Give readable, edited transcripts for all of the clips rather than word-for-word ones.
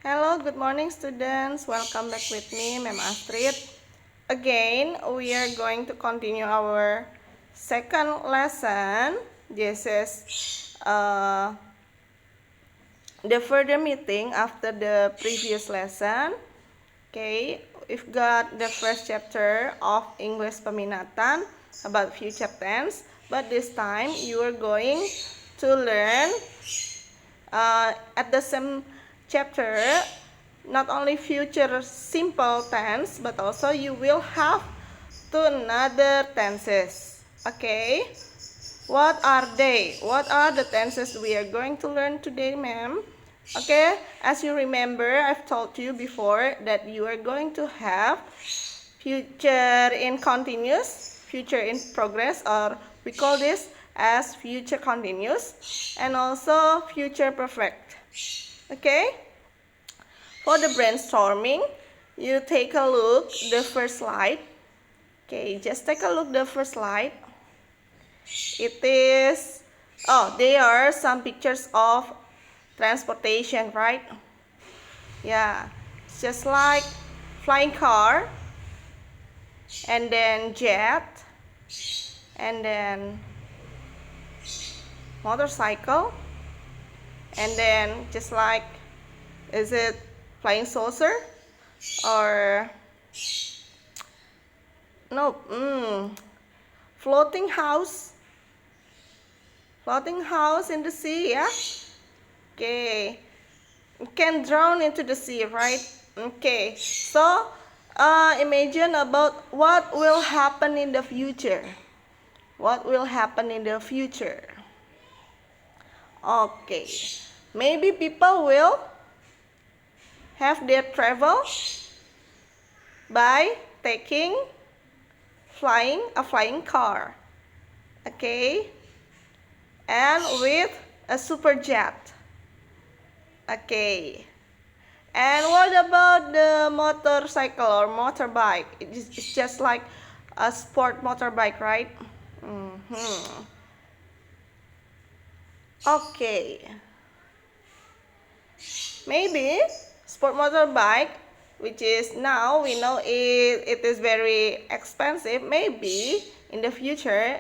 Hello, good morning students. Welcome back with me, Ma'am Astrid. Again, we are going to continue our second lesson. This is the further meeting after the previous lesson. Okay, we've got the first chapter of English Peminatan about future tense. But this time, you are going to learn at the same chapter not only future simple tense, but also you will have two another tenses. Okay, what are they? What are the tenses we are going to learn today, ma'am? Okay, as you remember, I've told you before that you are going to have future in continuous, future in progress, or we call this as future continuous, and also future perfect. Okay, for the brainstorming, you take a look the first slide. Okay, just take a look the first slide. It is, there are some pictures of transportation, right? Yeah, it's just like flying car, and then jet, and then motorcycle, and then just like, is it flying saucer or no? Floating house in the sea, yeah. Okay, you can drown into the sea, right? Okay, so imagine about what will happen in the future. Okay, maybe people will have their travel by taking a flying car. Okay, and with a super jet. Okay, and what about the motorcycle or motorbike? It's just like a sport motorbike, right? Okay, maybe sport motorbike, which is now we know it is very expensive. Maybe in the future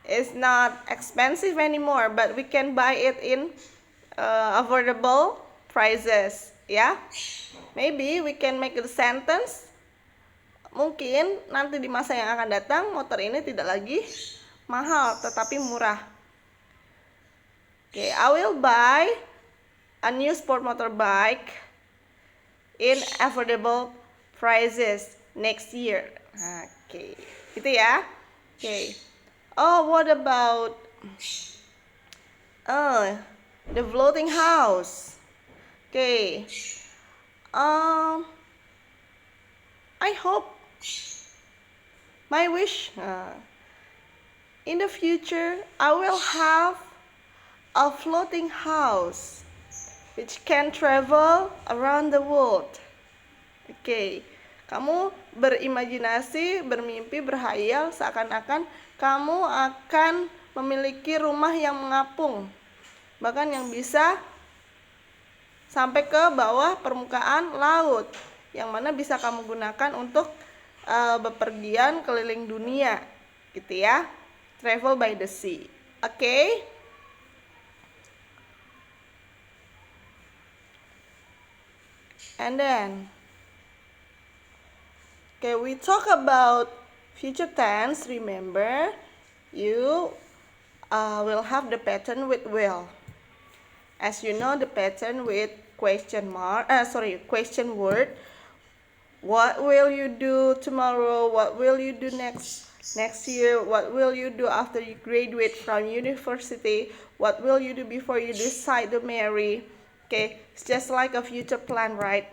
it's not expensive anymore, but we can buy it in affordable prices, ya. Maybe we can make the sentence, mungkin nanti di masa yang akan datang motor ini tidak lagi mahal tetapi murah. Okay, I will buy a new sport motorbike in affordable prices next year. Okay, gitu ya. Okay. Oh, what about the floating house? Okay. I hope my wish in the future I will have a floating house which can travel around the world. Okay. Kamu berimajinasi, bermimpi, berhayal seakan-akan kamu akan memiliki rumah yang mengapung, bahkan yang bisa sampai ke bawah permukaan laut, yang mana bisa kamu gunakan untuk bepergian keliling dunia, gitu ya. Travel by the sea. Okay? And then, okay, we talk about future tense. Remember, you will have the pattern with will. As you know, the pattern with question word. What will you do tomorrow? What will you do next year? What will you do after you graduate from university? What will you do before you decide to marry? Okay, it's just like a future plan, right?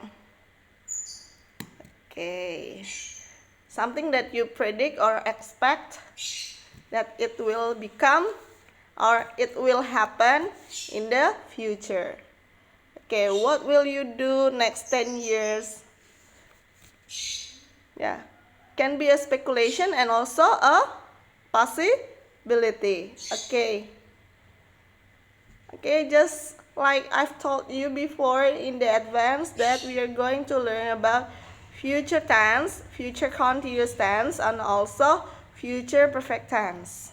Okay, something that you predict or expect that it will become or it will happen in the future. Okay, what will you do next 10 years? Yeah, can be a speculation and also a possibility. Okay, just like I've told you before in the advance, that we are going to learn about future tense, future continuous tense, and also future perfect tense.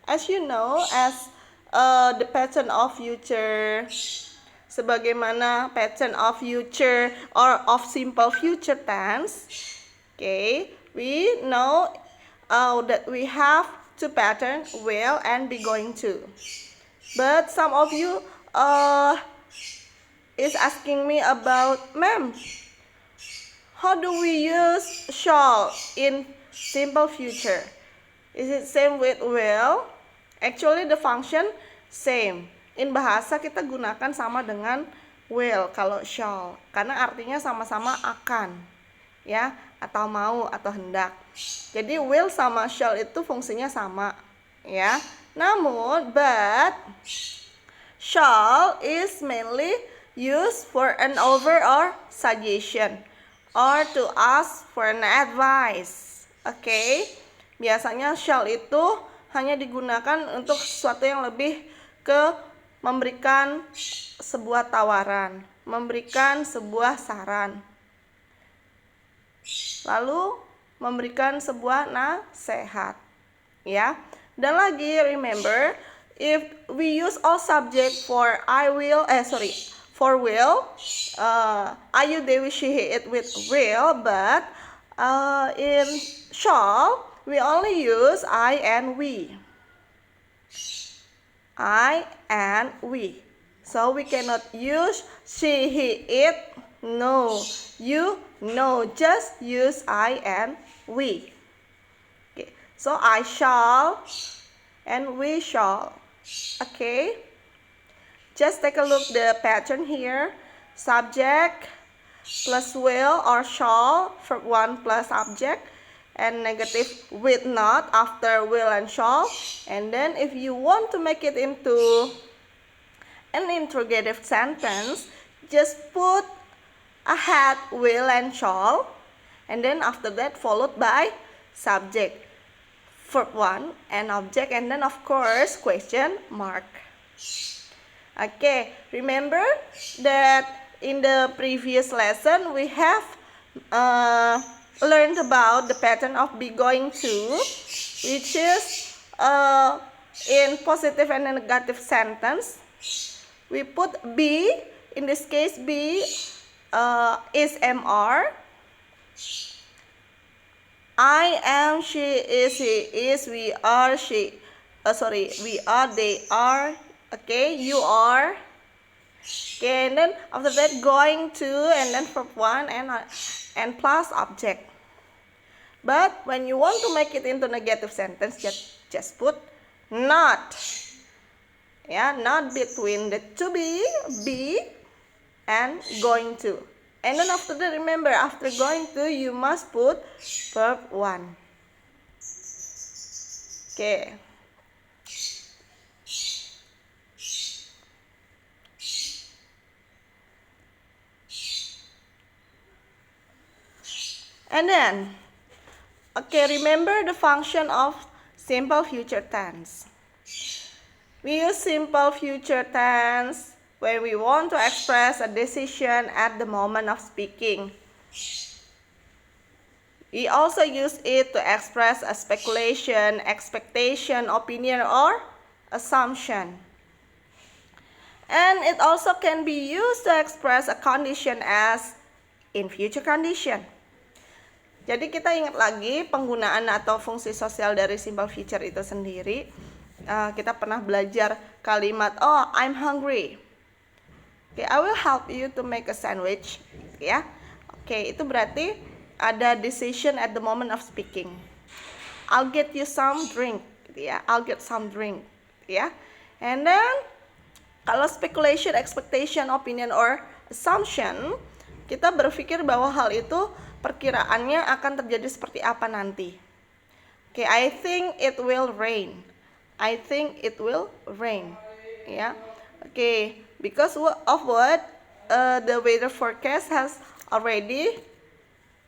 As you know, as the pattern of future, sebagaimana pattern of future or of simple future tense, okay, we know that we have two patterns, will and be going to. But some of you is asking me about, ma'am, how do we use shall in simple future? Is it same with will? Actually the function same. In bahasa kita gunakan sama dengan will kalau shall, karena artinya sama-sama akan, ya, atau mau atau hendak. Jadi will sama shall itu fungsinya sama, ya. Namun but shall is mainly used for an order or suggestion or to ask for an advice. Okay? Biasanya shall itu hanya digunakan untuk sesuatu yang lebih ke memberikan sebuah tawaran, memberikan sebuah saran, lalu memberikan sebuah nasihat, ya. Dan lagi remember, if we use all subject for for will, ayu, dewi, she, he, it with will, but in shall we only use I and we. I and we. So we cannot use she, he, it. No. You, no. Just use I and we. Okay. So I shall and we shall. Okay. Just take a look the pattern here. Subject plus will or shall, verb 1 plus object, and negative with not after will and shall. And then if you want to make it into an interrogative sentence, just put ahead will and shall, and then after that followed by subject, verb 1 and object, and then of course question mark. Okay, remember that in the previous lesson we have learned about the pattern of be going to, which is in positive and negative sentence. We put be, in this case be is MR. I am, she is, he is, we are, we are, they are, okay, you are. Okay, and then after that going to, and then verb 1 and plus object. But when you want to make it into negative sentence, just put not. Yeah, not between the to be and going to. And then after that, remember, after going to, you must put verb 1. Okay. And then, okay, remember the function of simple future tense. We use simple future tense when we want to express a decision at the moment of speaking. We also use it to express a speculation, expectation, opinion, or assumption. And it also can be used to express a condition as in future condition. Jadi kita ingat lagi penggunaan atau fungsi sosial dari simple future itu sendiri. Kita pernah belajar kalimat, oh, I'm hungry. Okay, I will help you to make a sandwich. Ya, okay, itu berarti ada decision at the moment of speaking. I'll get you some drink. Ya, I'll get some drink. Ya, and then kalau speculation, expectation, opinion, or assumption, kita berpikir bahwa hal itu perkiraannya akan terjadi seperti apa nanti. Okay, I think it will rain. I think it will rain. Yeah. Okay, because of what? The weather forecast has already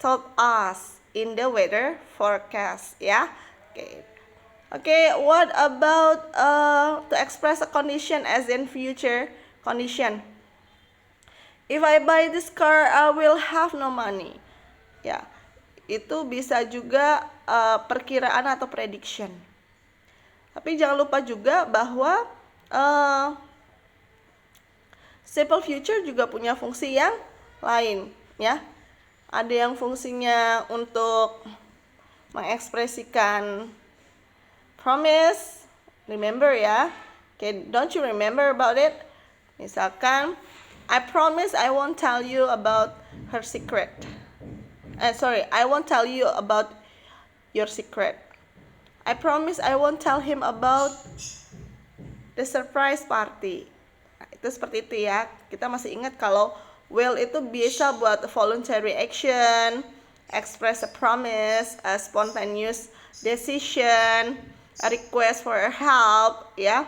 told us in the weather forecast. Yeah. Okay. Okay, what about to express a condition as in future condition? If I buy this car, I will have no money. Ya, itu bisa juga perkiraan atau prediction. Tapi jangan lupa juga bahwa simple future juga punya fungsi yang lain, ya. Ada yang fungsinya untuk mengekspresikan promise, remember ya. Okay, don't you remember about it? Misalkan, I promise I won't tell you about her secret. I won't tell you about your secret. I promise I won't tell him about the surprise party. Nah, itu seperti itu ya. Kita masih ingat kalau will itu bisa buat voluntary action, express a promise, a spontaneous decision, a request for help, ya.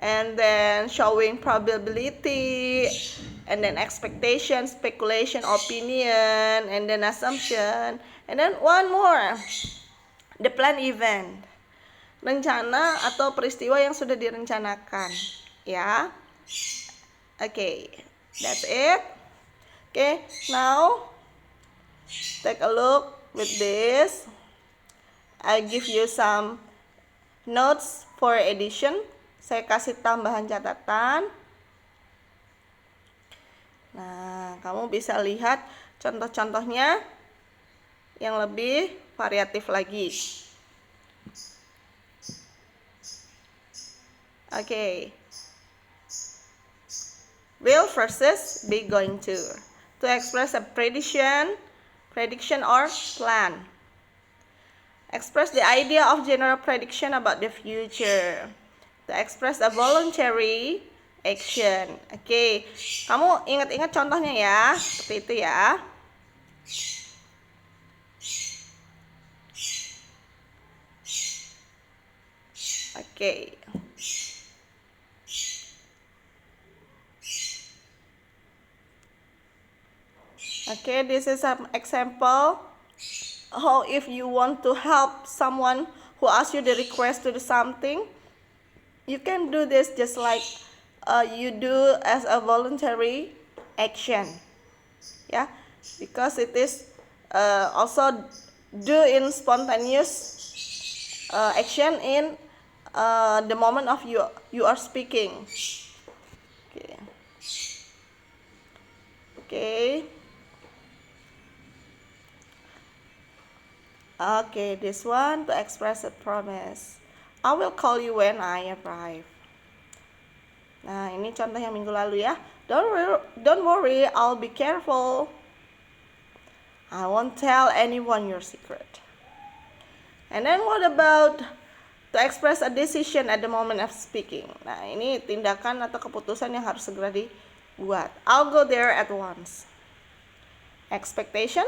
And then showing probability, and then expectation, speculation, opinion, and then assumption, and then one more, the planned event, rencana atau peristiwa yang sudah direncanakan, ya. Okay, that's it. Okay, now take a look with this. I give you some notes for edition. Saya kasih tambahan catatan. Nah, kamu bisa lihat contoh-contohnya yang lebih variatif lagi. Okay. Will versus be going to. To express a prediction or plan. Express the idea of general prediction about the future. To express a voluntary action. Oke, kamu ingat-ingat contohnya ya, seperti itu ya. Oke. Okay, this is an example how if you want to help someone who asks you the request to do something, you can do this just like you do as a voluntary action, yeah, because it is also do in spontaneous action in the moment of you are speaking. Okay, this one to express a promise. I will call you when I arrive. Nah, ini contoh yang minggu lalu ya. Don't worry, I'll be careful. I won't tell anyone your secret. And then what about to express a decision at the moment of speaking? Nah, ini tindakan atau keputusan yang harus segera dibuat. I'll go there at once. Expectation.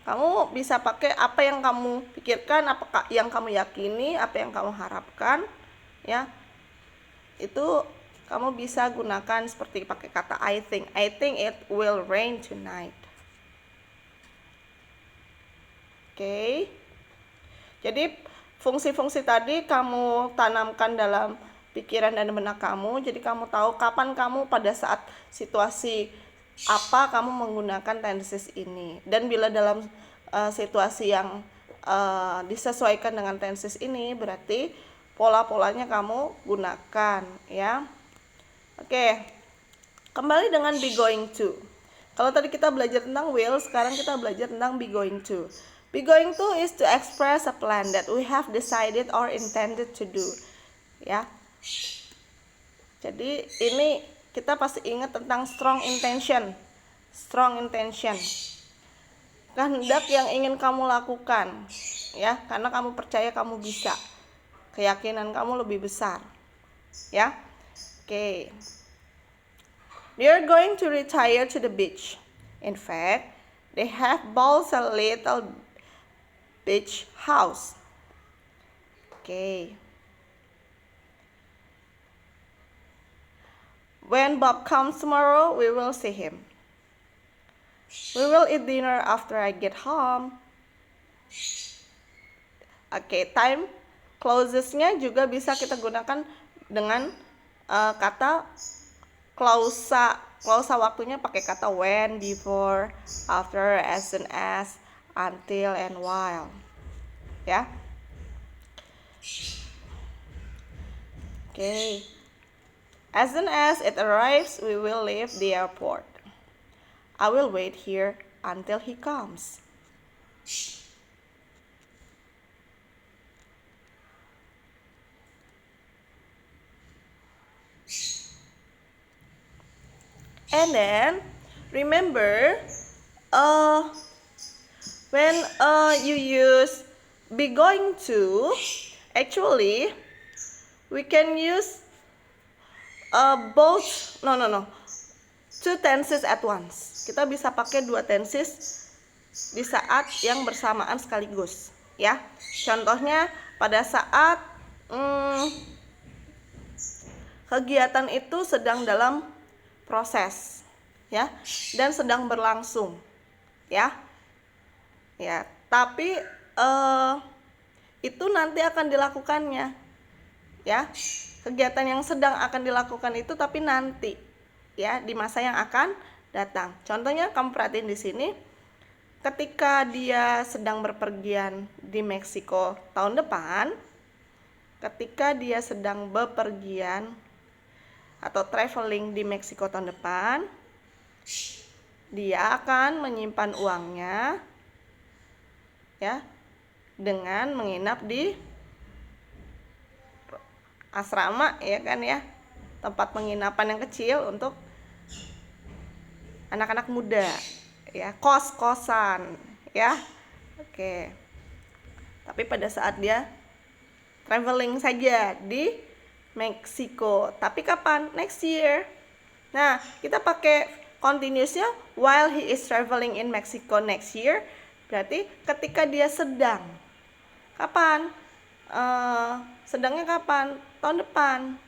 Kamu bisa pakai apa yang kamu pikirkan, apa yang kamu yakini, apa yang kamu harapkan, ya. Itu kamu bisa gunakan seperti pakai kata I think. I think it will rain tonight. Oke. Jadi fungsi-fungsi tadi kamu tanamkan dalam pikiran dan benak kamu. Jadi kamu tahu kapan kamu pada saat situasi apa kamu menggunakan tenses ini, dan bila dalam situasi yang disesuaikan dengan tenses ini berarti pola-polanya kamu gunakan ya. Oke, kembali dengan be going to. Kalau tadi kita belajar tentang will, sekarang kita belajar tentang be going to. Be going to is to express a plan that we have decided or intended to do, ya. Jadi ini kita pasti ingat tentang strong intention. Strong intention. Kehendak yang ingin kamu lakukan, ya, karena kamu percaya kamu bisa. Keyakinan kamu lebih besar, ya. Oke. You're going to retire to the beach. In fact, They have built a little beach house. Okay. When Bob comes tomorrow, we will see him. We will eat dinner after I get home. Oke, time clauses-nya juga bisa kita gunakan dengan kata klausa. Klausa waktunya pakai kata when, before, after, as soon as, until, and while. Ya. Oke. As soon as it arrives, we will leave the airport. I will wait here until he comes. And then remember, when you use be going to, actually we can use two tenses at once. Kita bisa pakai dua tenses di saat yang bersamaan sekaligus, ya. Contohnya pada saat kegiatan itu sedang dalam proses, ya, dan sedang berlangsung, ya. Tapi itu nanti akan dilakukannya, ya. Kegiatan yang sedang akan dilakukan itu tapi nanti, ya, di masa yang akan datang. Contohnya kamu perhatiin di sini, ketika dia sedang berpergian di Meksiko tahun depan, ketika dia sedang bepergian atau traveling di Meksiko tahun depan, dia akan menyimpan uangnya, ya, dengan menginap di asrama, ya kan, ya, tempat penginapan yang kecil untuk anak-anak muda, ya, kos-kosan, ya. Oke. Tapi pada saat dia traveling saja di Meksiko. Tapi kapan? Next year. Nah, kita pakai continuousnya while he is traveling in Mexico next year. Berarti ketika dia sedang. Kapan? Sedangnya kapan? Tahun depan.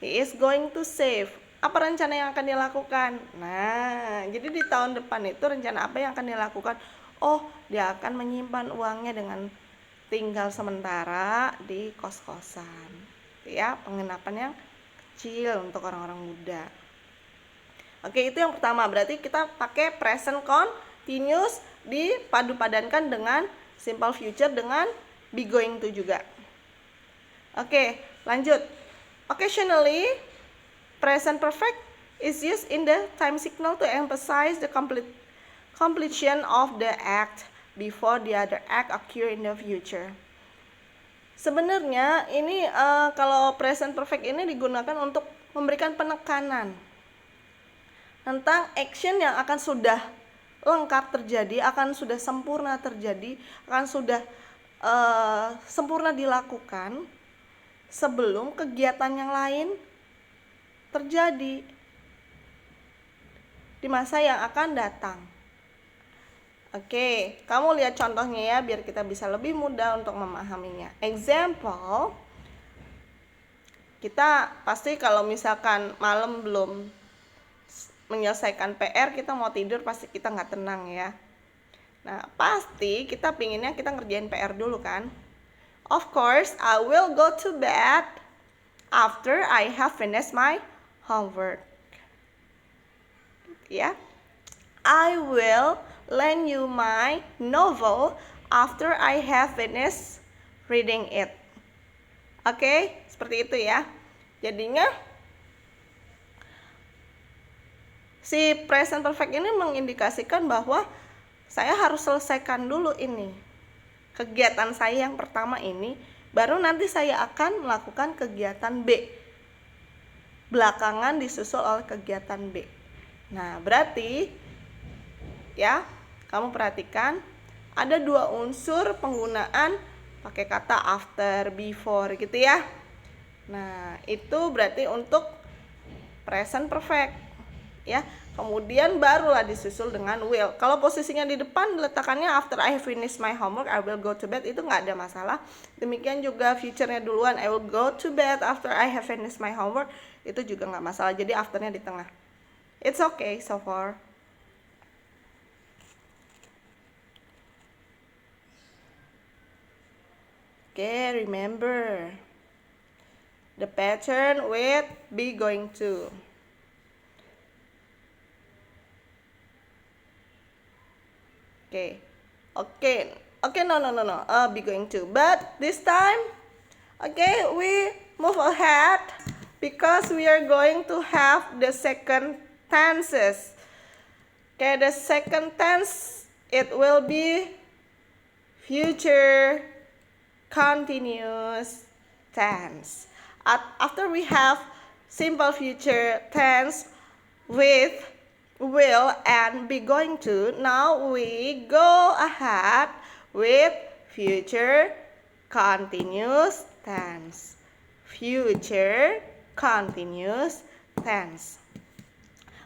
He is going to save. Apa rencana yang akan dilakukan? Nah, jadi di tahun depan itu rencana apa yang akan dilakukan? Oh, dia akan menyimpan uangnya dengan tinggal sementara di kos-kosan, ya, penginapan yang kecil untuk orang-orang muda. Oke, itu yang pertama. Berarti kita pakai present continuous dipadu-padankan dengan simple future dengan be going to juga. Oke, lanjut. Occasionally, present perfect is used in the time signal to emphasize the completion of the act before the other act occur in the future. Sebenarnya ini kalau present perfect ini digunakan untuk memberikan penekanan tentang action yang akan sudah lengkap terjadi, akan sudah sempurna terjadi, akan sudah sempurna dilakukan sebelum kegiatan yang lain terjadi di masa yang akan datang. Oke, kamu lihat contohnya ya, biar kita bisa lebih mudah untuk memahaminya. Example, kita pasti kalau misalkan malam belum menyelesaikan PR, kita mau tidur pasti kita nggak tenang ya. Nah, pasti kita pinginnya kita ngerjain PR dulu kan. Of course, I will go to bed after I have finished my homework. Ya, I will lend you my novel after I have finished reading it. Oke, seperti itu ya. Jadinya si present perfect ini mengindikasikan bahwa saya harus selesaikan dulu ini kegiatan saya yang pertama ini, baru nanti saya akan melakukan kegiatan B. Belakangan disusul oleh kegiatan B. Nah, berarti ya, kamu perhatikan ada dua unsur penggunaan pakai kata after, before gitu ya. Nah, itu berarti untuk present perfect ya. kemudian barulah disusul dengan will. Kalau posisinya di depan, letakkannya after I finish my homework, I will go to bed, itu nggak ada masalah. Demikian juga future-nya duluan, I will go to bed after I have finished my homework, itu juga nggak masalah. Jadi afternya di tengah. It's okay so far. Okay, remember the pattern with be going to. Okay, no, be going to. But this time, okay, we move ahead because we are going to have the second tenses. Okay, the second tense, it will be future continuous tense. After we have simple future tense with will and be going to, now we go ahead with future continuous tense. Future continuous tense.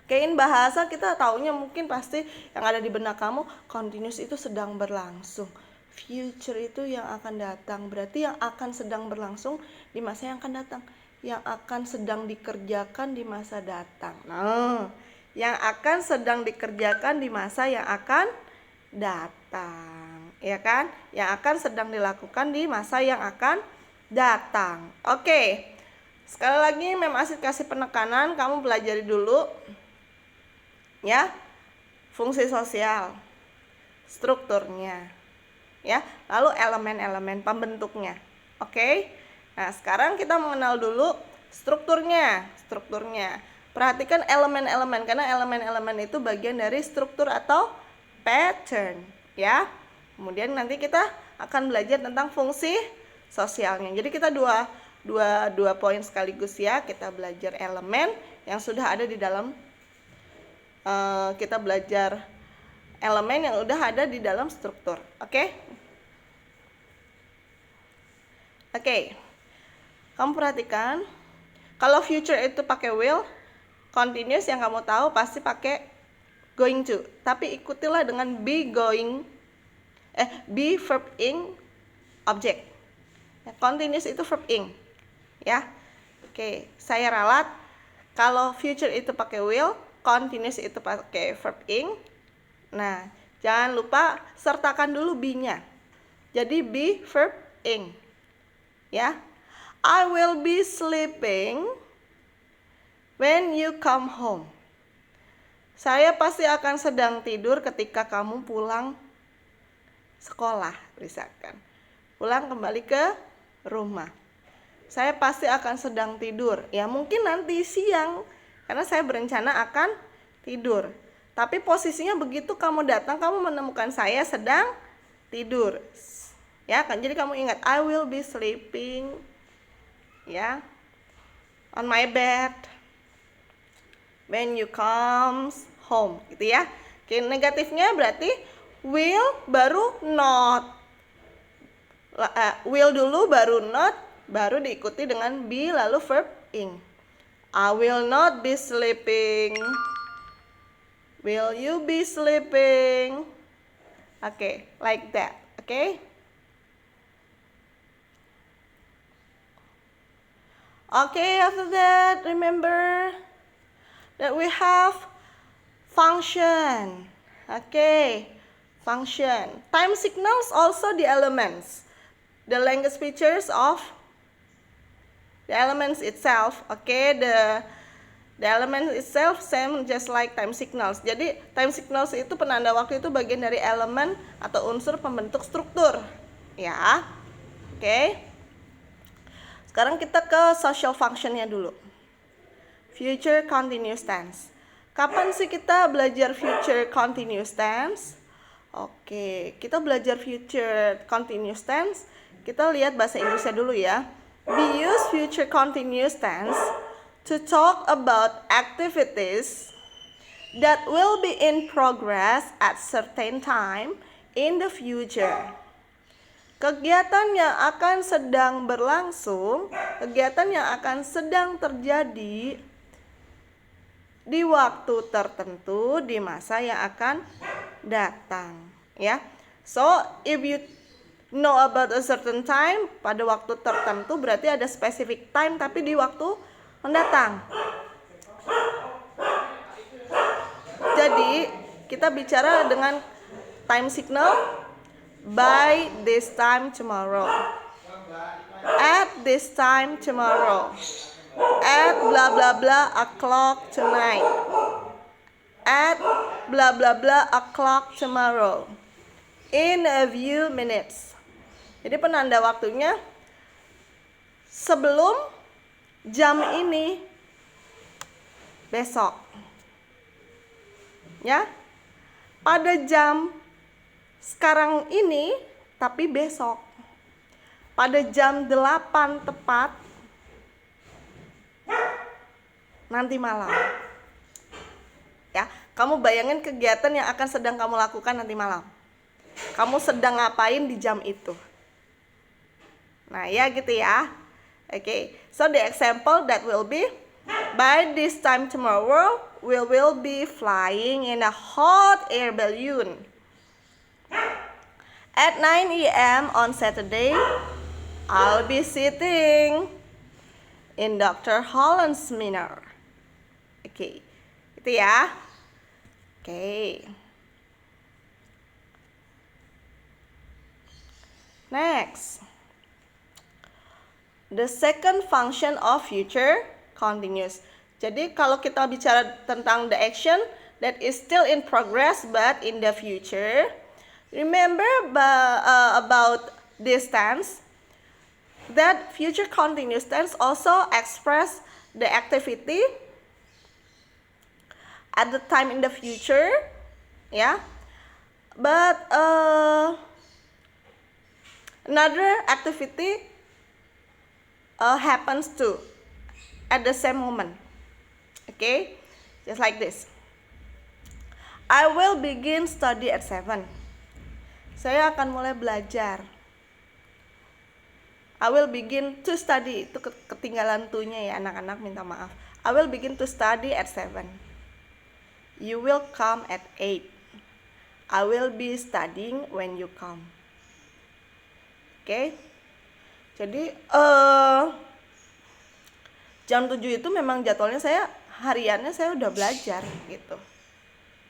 Oke, in bahasa kita taunya mungkin pasti yang ada di benak kamu, continuous itu sedang berlangsung. Future itu yang akan datang, berarti yang akan sedang berlangsung di masa yang akan datang, yang akan sedang dikerjakan di masa datang. Nah, yang akan sedang dikerjakan di masa yang akan datang, ya kan? Yang akan sedang dilakukan di masa yang akan datang. Oke, sekali lagi Mem Asid kasih penekanan, kamu pelajari dulu ya, fungsi sosial, strukturnya, ya, lalu elemen-elemen pembentuknya. Oke, nah sekarang kita mengenal dulu strukturnya. Perhatikan elemen-elemen, karena elemen-elemen itu bagian dari struktur atau pattern, ya. Kemudian nanti kita akan belajar tentang fungsi sosialnya. Jadi kita dua poin sekaligus ya. Kita belajar elemen yang sudah ada di dalam kita belajar elemen yang udah ada di dalam struktur. Oke? Kamu perhatikan, kalau future itu pakai will, continuous yang kamu tahu pasti pakai going to. Tapi ikutilah dengan be verb ing object. Ya, continuous itu verb ing. Ya. Oke, saya ralat. Kalau future itu pakai will, continuous itu pakai verb ing. Nah, jangan lupa sertakan dulu be-nya. Jadi be verb ing. Ya. I will be sleeping when you come home. Saya pasti akan sedang tidur ketika kamu pulang sekolah, misalkan. Pulang kembali ke rumah. Saya pasti akan sedang tidur. Ya mungkin nanti siang, karena saya berencana akan tidur. Tapi posisinya begitu kamu datang, kamu menemukan saya sedang tidur. Ya kan, jadi kamu ingat, I will be sleeping, ya, on my bed when you comes home, gitu ya. Oke, negatifnya berarti will baru not. Will dulu baru not, baru diikuti dengan be lalu verb ing. I will not be sleeping. Will you be sleeping? Okay, like that. Okay? Okay, after that, remember that we have function. Okay, function. Time signals also the elements. The language features of the elements itself. Okay, the element itself same just like time signals. Jadi time signals itu penanda waktu itu bagian dari elemen atau unsur pembentuk struktur. Ya, oke. Sekarang kita ke social functionnya dulu. Future continuous tense. Kapan sih kita belajar future continuous tense? Oke, kita belajar future continuous tense. Kita lihat bahasa Inggrisnya dulu ya. We use future continuous tense to talk about activities that will be in progress at certain time in the future. Kegiatan yang akan sedang berlangsung, kegiatan yang akan sedang terjadi di waktu tertentu di masa yang akan datang, ya. So, if you know about a certain time, pada waktu tertentu berarti ada specific time tapi di waktu mendatang. Jadi, kita bicara dengan time signal by this time tomorrow. At this time tomorrow. At blah blah blah o'clock tonight. At blah blah blah o'clock tomorrow. In a few minutes. Jadi penanda waktunya sebelum jam ini besok. Ya. Pada jam sekarang ini tapi besok. Pada jam 8 tepat nanti malam. Ya, kamu bayangin kegiatan yang akan sedang kamu lakukan nanti malam. Kamu sedang ngapain di jam itu? Nah, ya gitu ya. Okay. So the example that will be, by this time tomorrow we will be flying in a hot air balloon. At 9 a.m. on Saturday, I'll be sitting in Dr. Holland's seminar. Oke, itu ya. Oke. Next. The second function of future continuous. Jadi kalau kita bicara tentang the action that is still in progress but in the future, remember about this tense, that future continuous tense also express the activity at the time in the future, ya. But another activity happens too at the same moment. Okay, just like this. I will begin study at 7. Saya akan mulai belajar. I will begin to study. Itu ketinggalan to-nya ya anak-anak, minta maaf. I will begin to study at 7. You will come at 8. I will be studying when you come. Oke. Jadi jam 7 itu memang jadwalnya saya, hariannya saya udah belajar gitu.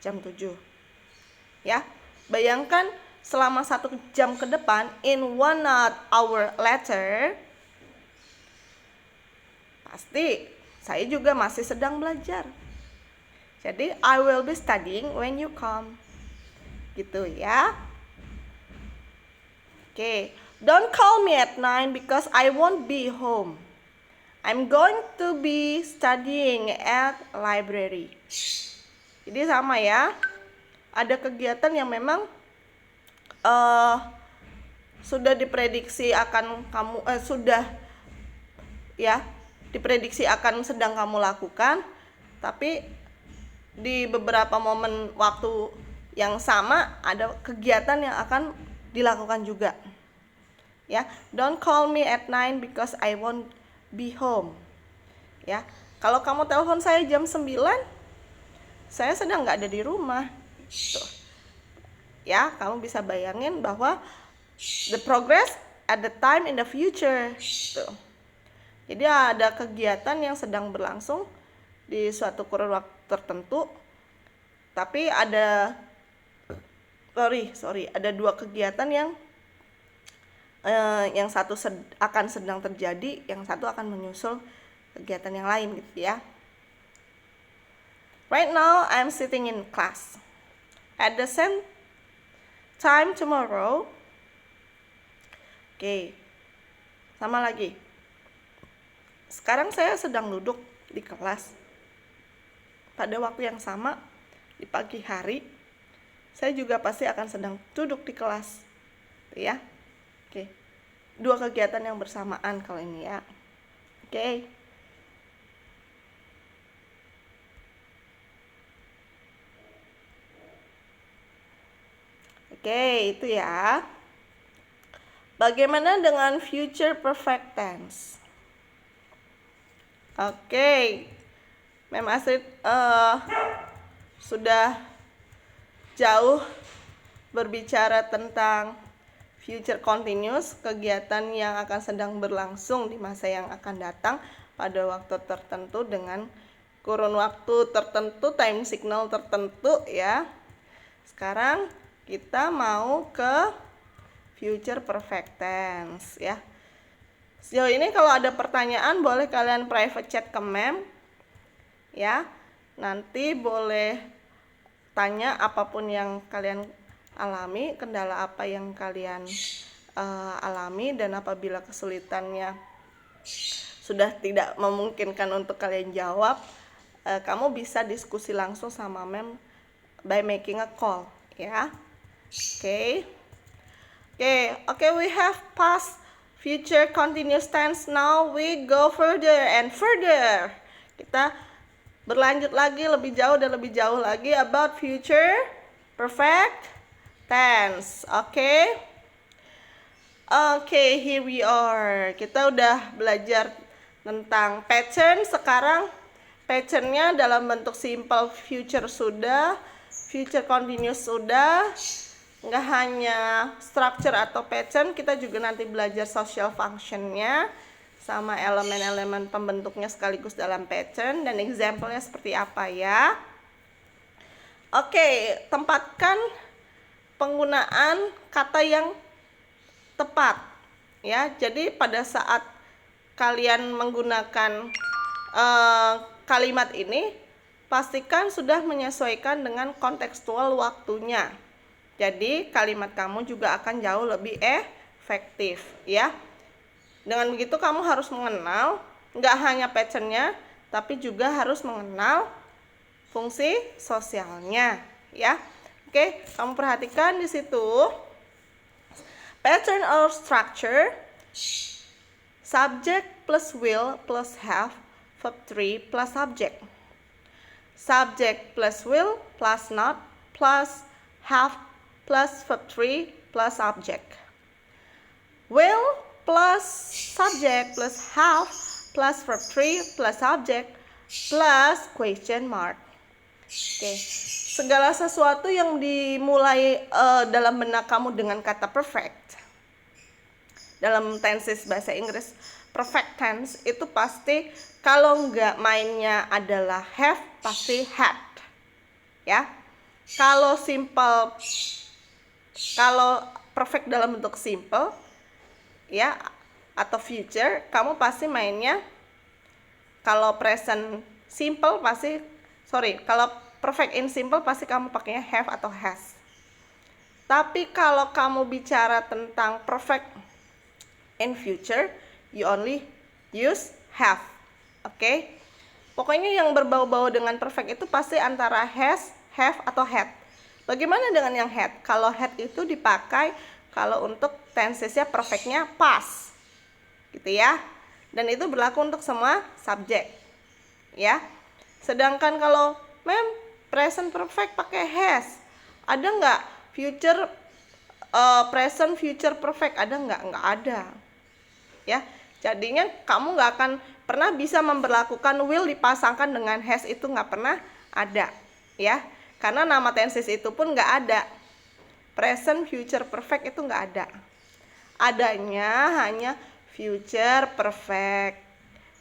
Jam 7. Ya. Bayangkan selama 1 jam ke depan, in 1 hour later, pasti saya juga masih sedang belajar. Jadi I will be studying when you come. Gitu ya. Okay. Don't call me at 9 because I won't be home. I'm going to be studying at library. Jadi sama ya. Ada kegiatan yang memang sudah diprediksi akan kamu diprediksi akan sedang kamu lakukan, tapi di beberapa momen waktu yang sama ada kegiatan yang akan dilakukan juga. Ya, don't call me at 9 because I won't be home. Ya, kalau kamu telepon saya jam 9, saya sedang nggak ada di rumah. Tuh. Ya, kamu bisa bayangin bahwa the progress at the time in the future. Tuh. Jadi ada kegiatan yang sedang berlangsung di suatu kurun waktu tertentu, tapi ada ada 2 kegiatan yang satu akan sedang terjadi, yang satu akan menyusul kegiatan yang lain gitu ya. Right now I'm sitting in class. At the same time tomorrow. Oke. Sama lagi. Sekarang saya sedang duduk di kelas. Pada waktu yang sama di pagi hari, saya juga pasti akan sedang duduk di kelas. Ya. Oke. 2 kegiatan yang bersamaan kalau ini ya. Oke. Oke, itu ya. Bagaimana dengan future perfect tense? Oke. Mem Astrid sudah jauh berbicara tentang future continuous, kegiatan yang akan sedang berlangsung di masa yang akan datang pada waktu tertentu dengan kurun waktu tertentu, time signal tertentu ya. Sekarang kita mau ke future perfect tense ya. Sejauh ini kalau ada pertanyaan boleh kalian private chat ke Mem ya. Nanti boleh tanya apapun yang kalian alami, kendala apa yang kalian alami, dan apabila kesulitannya sudah tidak memungkinkan untuk kalian jawab, kamu bisa diskusi langsung sama Mem by making a call ya. Okay, we have past, future, continuous tense. Now we go further and further. Kita berlanjut lagi lebih jauh dan lebih jauh lagi about future perfect tense. Okay, here we are. Kita udah belajar tentang pattern. Sekarang patternnya dalam bentuk simple future sudah, future continuous sudah. Nggak hanya structure atau pattern, kita juga nanti belajar social functionnya sama elemen-elemen pembentuknya sekaligus dalam pattern, dan example-nya seperti apa ya. Oke, tempatkan penggunaan kata yang tepat ya. Jadi pada saat kalian menggunakan kalimat ini, pastikan sudah menyesuaikan dengan kontekstual waktunya. Jadi kalimat kamu juga akan jauh lebih efektif ya. Dengan begitu kamu harus mengenal nggak hanya patternnya, tapi juga harus mengenal fungsi sosialnya ya. Oke, kamu perhatikan di situ. Pattern or structure, subject plus will plus have, verb 3 plus subject. Subject plus will plus not plus have plus verb 3 plus object. Will plus subject plus have plus verb 3 plus object plus question mark. Oke, segala sesuatu yang dimulai dalam benak kamu dengan kata perfect, dalam tenses bahasa Inggris, perfect tense itu pasti kalau nggak mainnya adalah have, pasti had ya. Kalau simple, kalau perfect dalam bentuk simple ya atau future, kamu pasti mainnya, kalau present simple pasti, kalau perfect in simple pasti kamu pakainya have atau has. Tapi kalau kamu bicara tentang perfect in future, you only use have. Oke? Pokoknya yang berbau-bau dengan perfect itu pasti antara has, have atau had. Bagaimana dengan yang had? Kalau had itu dipakai kalau untuk tensesnya perfectnya past, gitu ya. Dan itu berlaku untuk semua subjek, ya. Sedangkan kalau present perfect pakai has, ada nggak future present future perfect? Ada nggak? Nggak ada, ya. Jadinya kamu nggak akan pernah bisa memberlakukan will dipasangkan dengan has, itu nggak pernah ada, ya. Karena nama tenses itu pun nggak ada. Present future perfect itu nggak ada. Adanya hanya future perfect.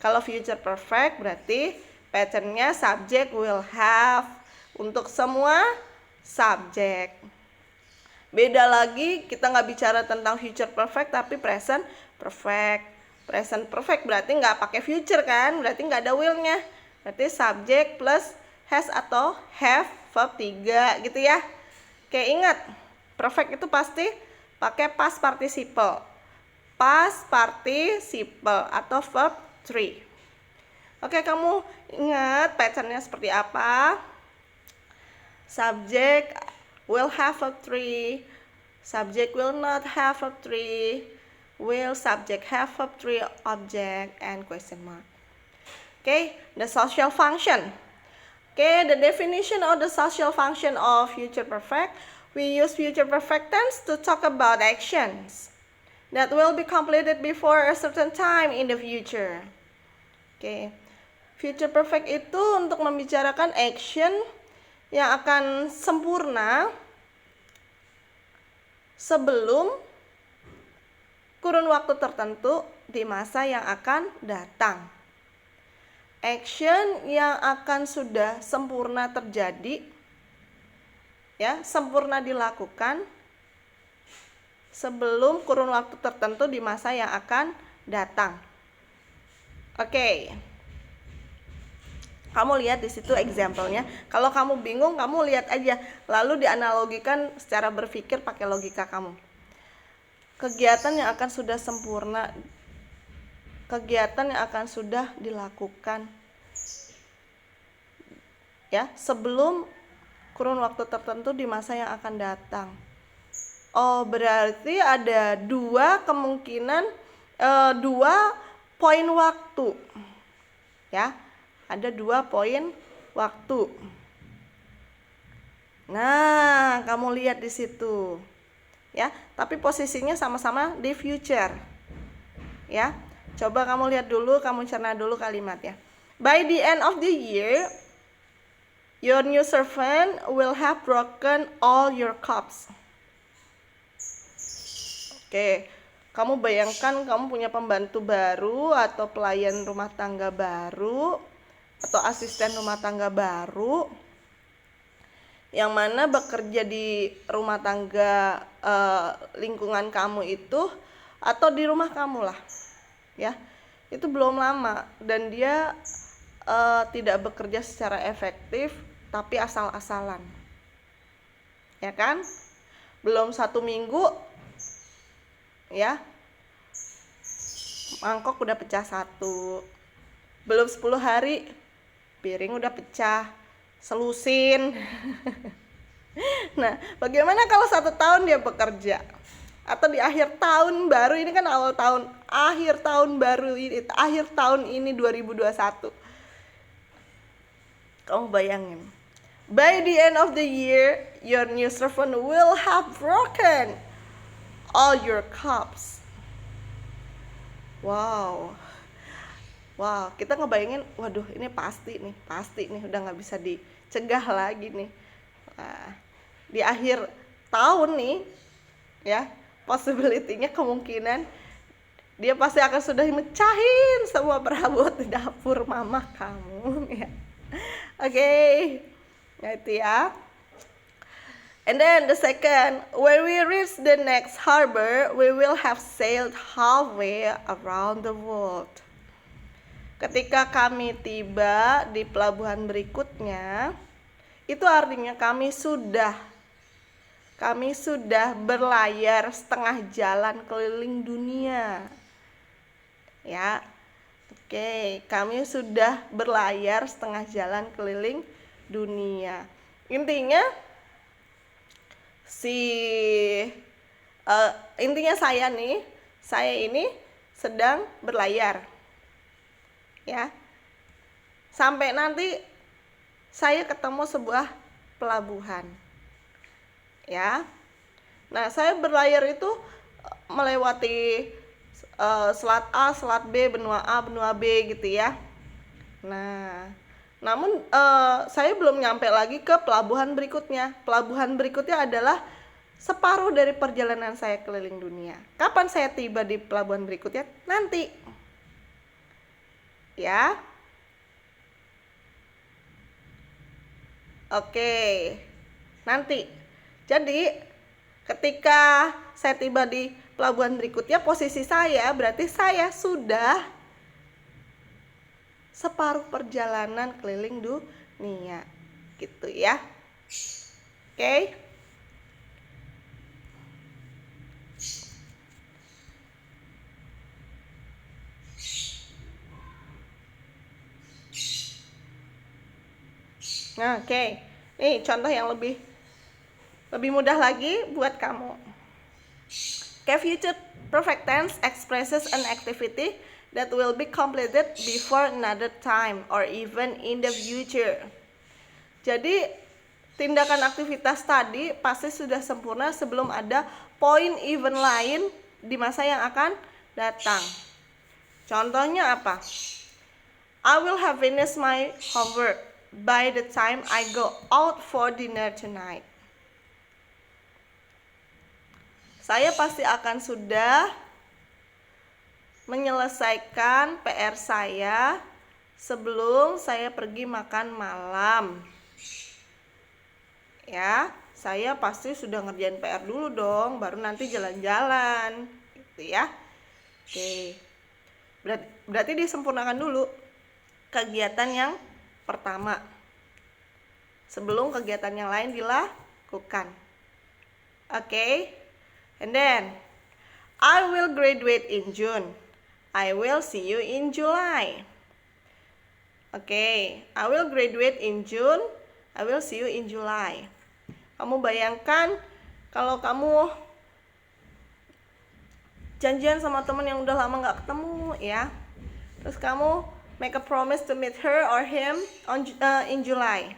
Kalau future perfect berarti patternnya subject will have untuk semua subjek. Beda lagi, kita nggak bicara tentang future perfect tapi present perfect. Present perfect berarti nggak pakai future kan, berarti nggak ada will-nya. Berarti subject plus has atau have verb 3 gitu ya. Oke, ingat, perfect itu pasti pakai past participle. Past participle atau verb 3. Oke, kamu ingat patternnya seperti apa? Subject will have verb 3, subject will not have verb 3, will subject have verb 3, object, and question mark. Okay, the social function. Okay, the definition of the social function of future perfect. We use future perfect tense to talk about actions that will be completed before a certain time in the future. Okay, Future perfect itu untuk membicarakan action yang akan sempurna sebelum kurun waktu tertentu di masa yang akan datang. Action yang akan sudah sempurna terjadi, ya, sempurna dilakukan sebelum kurun waktu tertentu di masa yang akan datang. Oke. Kamu lihat di situ example-nya. Kalau kamu bingung, kamu lihat aja, lalu dianalogikan secara berpikir pakai logika kamu. Kegiatan yang akan sudah sempurna, kegiatan yang akan sudah dilakukan, ya, sebelum kurun waktu tertentu di masa yang akan datang. Oh, berarti ada dua kemungkinan, dua poin waktu, ya, ada 2 poin waktu. Nah, kamu lihat di situ, ya, tapi posisinya sama-sama di future, ya. Coba kamu lihat dulu, kamu cerna dulu kalimatnya. By the end of the year, your new servant will have broken all your cups. Oke, kamu bayangkan kamu punya pembantu baru atau pelayan rumah tangga baru atau asisten rumah tangga baru yang mana bekerja di rumah tangga lingkungan kamu itu atau di rumah kamu lah, ya. Itu belum lama dan dia tidak bekerja secara efektif tapi asal-asalan, ya kan? Belum 1 minggu, ya, mangkok udah pecah 1. Belum 10 hari piring udah pecah, selusin. Nah, bagaimana kalau 1 tahun dia bekerja? Atau di akhir tahun baru, ini kan awal tahun, akhir tahun baru ini, akhir tahun ini 2021. Kamu bayangin, by the end of the year, your new servant will have broken all your cups. Wow, kita ngebayangin, waduh, ini pasti nih, udah nggak bisa dicegah lagi nih. Nah, di akhir tahun nih, ya, possibility-nya, kemungkinan dia pasti akan sudah mecahin semua perabot di dapur mama kamu, ya. Oke, nah itu ya. And then the second, when we reach the next harbor, we will have sailed halfway around the world. Ketika kami tiba di pelabuhan berikutnya, itu artinya kami sudah berlayar setengah jalan keliling dunia. Ya. Oke, kami sudah berlayar setengah jalan keliling dunia. Intinya saya ini sedang berlayar, ya, sampai nanti saya ketemu sebuah pelabuhan, ya. Nah, saya berlayar itu melewati selat A, selat B, benua A, benua B gitu, ya. Nah, namun saya belum nyampe lagi ke pelabuhan berikutnya. Pelabuhan berikutnya adalah separuh dari perjalanan saya keliling dunia. Kapan saya tiba di pelabuhan berikutnya? Nanti, ya. Oke, nanti. Jadi ketika saya tiba di pelabuhan berikutnya, posisi saya berarti saya sudah separuh perjalanan keliling dunia, gitu ya. Oke. Nah, oke. Nih contoh yang lebih mudah lagi buat kamu. Future perfect tense expresses an activity that will be completed before another time or even in the future. Jadi tindakan aktivitas tadi pasti sudah sempurna sebelum ada poin event lain di masa yang akan datang. Contohnya apa? I will have finished my homework by the time I go out for dinner tonight. Saya pasti akan sudah menyelesaikan PR saya sebelum saya pergi makan malam. Ya, saya pasti sudah ngerjain PR dulu dong, baru nanti jalan-jalan, gitu ya. Oke, berarti disempurnakan dulu kegiatan yang pertama sebelum kegiatan yang lain dilakukan. Oke, and then I will graduate in June. I will see you in July. Oke, I will graduate in June. I will see you in July. Kamu bayangkan kalau kamu janjian sama teman yang udah lama nggak ketemu, ya. Terus kamu make a promise to meet her or him in July.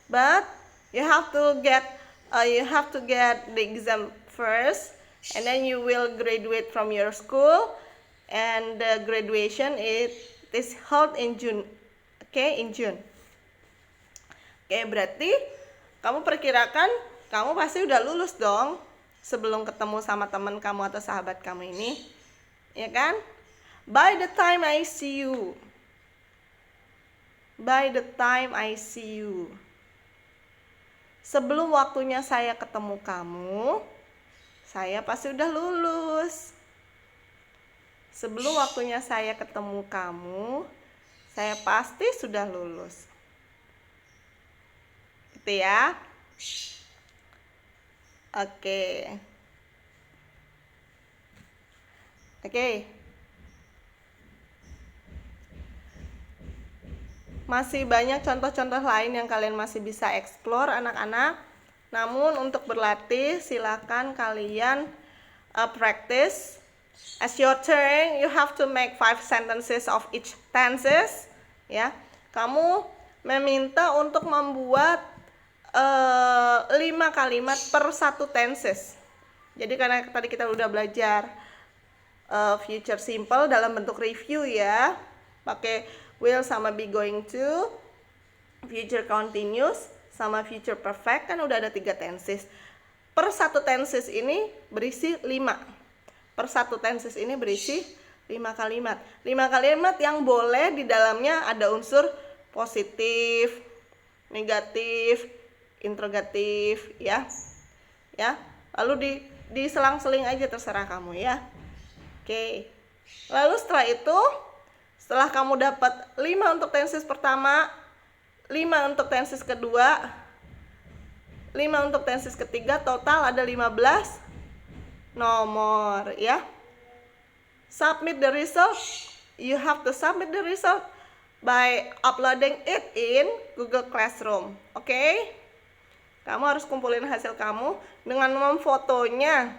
But you have to get the exam first, and then you will graduate from your school, and the graduation is held in June. Okay, in June. Okay, berarti kamu perkirakan kamu pasti udah lulus dong sebelum ketemu sama teman kamu atau sahabat kamu ini, ya kan? By the time I see you. By the time I see you. Sebelum waktunya saya ketemu kamu, saya pasti udah lulus. Sebelum waktunya saya ketemu kamu, saya pasti sudah lulus. Gitu ya. Oke. Masih banyak contoh-contoh lain yang kalian masih bisa explore, anak-anak. Namun untuk berlatih silakan kalian practice. As your turn, you have to make 5 sentences of each tenses. Ya, kamu meminta untuk membuat 5 kalimat per 1 tenses. Jadi karena tadi kita udah belajar future simple dalam bentuk review ya, pakai will sama be going to, future continuous sama future perfect, kan udah ada 3 tenses. Per 1 tenses ini berisi 5. Per 1 tenses ini berisi 5 kalimat. 5 kalimat yang boleh di dalamnya ada unsur positif, negatif, interrogatif, ya. Lalu diselang-seling aja, terserah kamu ya. Oke. Lalu setelah itu, setelah kamu dapat 5 untuk tenses pertama, 5 untuk tenses kedua, 5 untuk tenses ketiga, total ada 15 nomor, ya. Submit the result. You have to submit the result by uploading it in Google Classroom. Oke? Kamu harus kumpulin hasil kamu dengan memfotonya,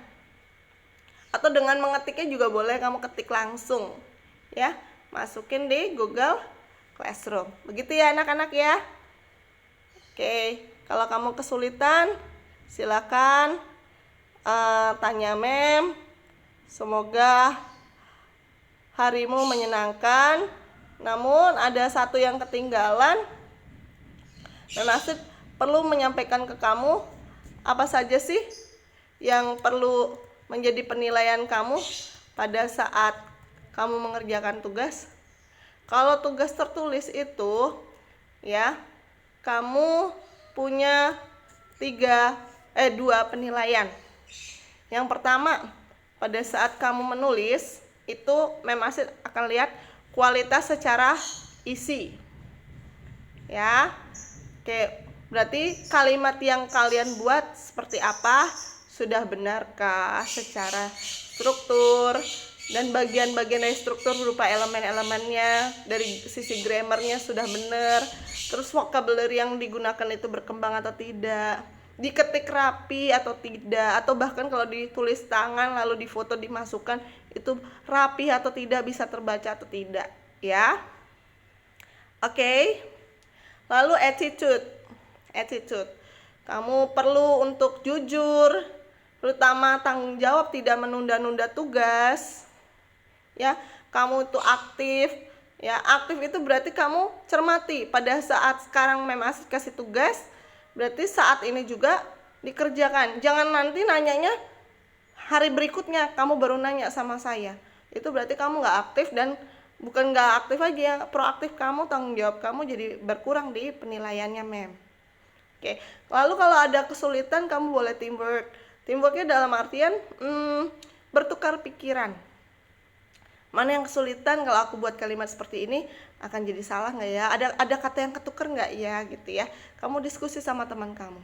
atau dengan mengetiknya juga boleh, kamu ketik langsung ya, masukin di Google Classroom. Begitu ya anak-anak ya. Oke, kalau kamu kesulitan silakan tanya mem. Semoga harimu menyenangkan. Namun ada satu yang ketinggalan, dan Nasib perlu menyampaikan ke kamu apa saja sih yang perlu menjadi penilaian kamu pada saat kamu mengerjakan tugas. Kalau tugas tertulis itu ya, kamu punya 2 penilaian. Yang pertama, pada saat kamu menulis itu Memasid akan lihat kualitas secara isi. Ya. Oke, berarti kalimat yang kalian buat seperti apa? Sudah benarkah secara struktur dan bagian-bagian dari struktur berupa elemen-elemennya, dari sisi grammarnya sudah benar, terus vocabulary yang digunakan itu berkembang atau tidak, diketik rapi atau tidak, atau bahkan kalau ditulis tangan lalu difoto dimasukkan itu rapi atau tidak, bisa terbaca atau tidak, ya. Oke. Lalu attitude. Kamu perlu untuk jujur, terutama tanggung jawab, tidak menunda-nunda tugas. Ya, kamu itu aktif, Ya, aktif itu berarti kamu cermati. Pada saat sekarang Mem Astrid kasih tugas, berarti saat ini juga dikerjakan. Jangan nanti nanyanya hari berikutnya kamu baru nanya sama saya. Itu berarti kamu nggak aktif, dan bukan nggak aktif aja ya, proaktif kamu, tanggung jawab kamu jadi berkurang di penilaiannya Mem. Oke, lalu kalau ada kesulitan kamu boleh teamwork. Teamworknya dalam artian bertukar pikiran. Mana yang kesulitan, kalau aku buat kalimat seperti ini akan jadi salah nggak ya? Ada kata yang ketuker nggak ya, gitu ya? Kamu diskusi sama teman kamu,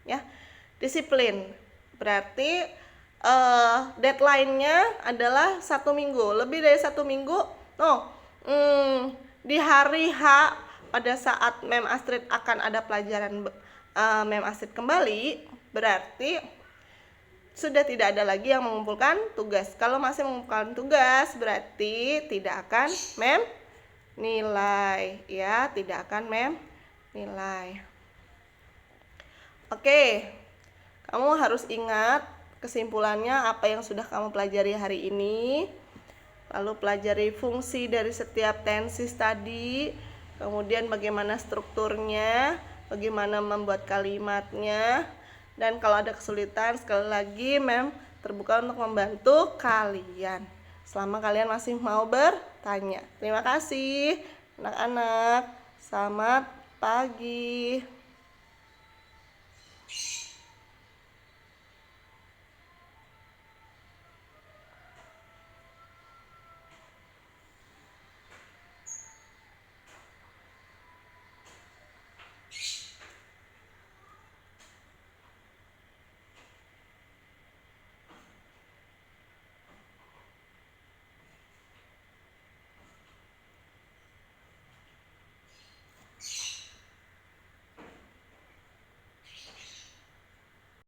ya. Disiplin berarti deadline-nya adalah 1 minggu, lebih dari 1 minggu. Di hari H pada saat Mem Astrid akan ada pelajaran Mem Astrid kembali, berarti sudah tidak ada lagi yang mengumpulkan tugas. Kalau masih mengumpulkan tugas, berarti tidak akan Mem nilai, ya, tidak akan Mem nilai. Oke, kamu harus ingat kesimpulannya apa yang sudah kamu pelajari hari ini. Lalu pelajari fungsi dari setiap tenses tadi, kemudian bagaimana strukturnya, bagaimana membuat kalimatnya. Dan kalau ada kesulitan, sekali lagi Mem terbuka untuk membantu kalian selama kalian masih mau bertanya. Terima kasih anak-anak, selamat pagi.